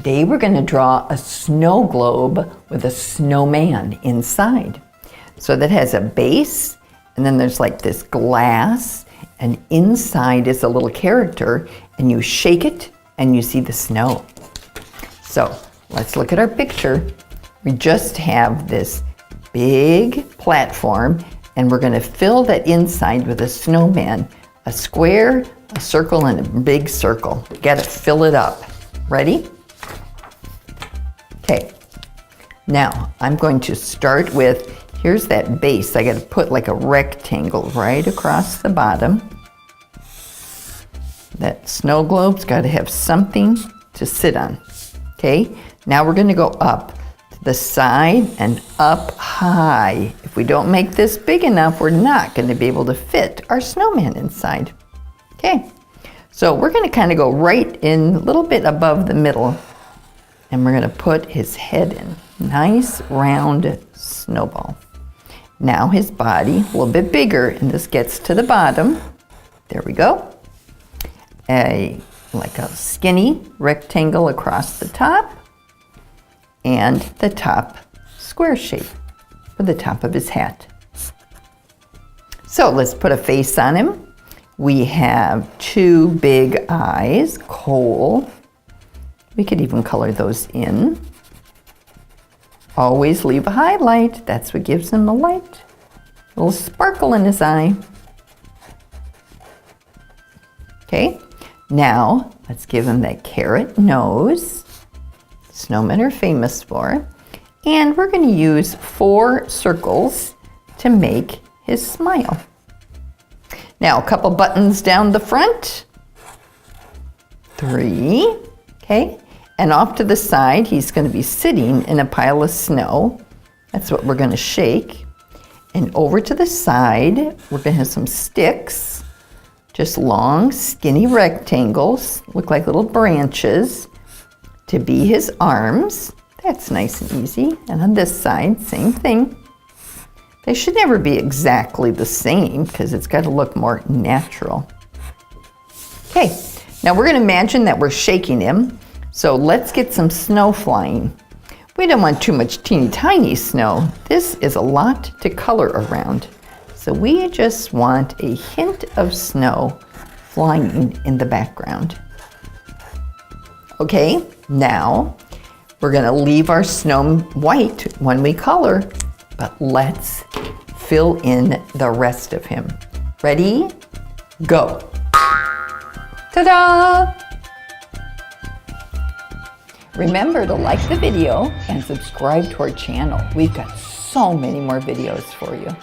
Today we're going to draw a snow globe with a snowman inside. So that has a base, and then there's like this glass, and inside is a little character, and you shake it and you see the snow. So let's look at our picture. We just have this big platform, and we're going to fill that inside with a snowman, a square, a circle, and a big circle. You got to fill it up. Ready? Okay. Now I'm going to start with, here's that base. I got to put like a rectangle right across the bottom. That snow globe's got to have something to sit on. Okay. Now we're going to go up to the side and up high. If we don't make this big enough, we're not going to be able to fit our snowman inside. Okay. So we're going to kind of go right in a little bit above the middle, and we're going to put his head in. Nice round snowball. Now his body, a little bit bigger, and this gets to the bottom. There we go. Like a skinny rectangle across the top, and the top square shape for the top of his hat. So let's put a face on him. We have two big eyes, coal. We could even color those in. Always leave a highlight. That's what gives him a light. A little sparkle in his eye. Okay, now let's give him that carrot nose. Snowmen are famous for. And we're going to use 4 circles to make his smile. Now a couple buttons down the front. 3. Okay. And off to the side, he's going to be sitting in a pile of snow. That's what we're going to shake. And over to the side, we're going to have some sticks. Just long, skinny rectangles. Look like little branches to be his arms. That's nice and easy. And on this side, same thing. They should never be exactly the same because it's got to look more natural. Okay, now we're going to imagine that we're shaking him. So let's get some snow flying. We don't want too much teeny tiny snow. This is a lot to color around. So we just want a hint of snow flying in the background. Okay, now we're gonna leave our snow white when we color, but let's fill in the rest of him. Ready? Go. Ta-da! Remember to like the video and subscribe to our channel. We've got so many more videos for you.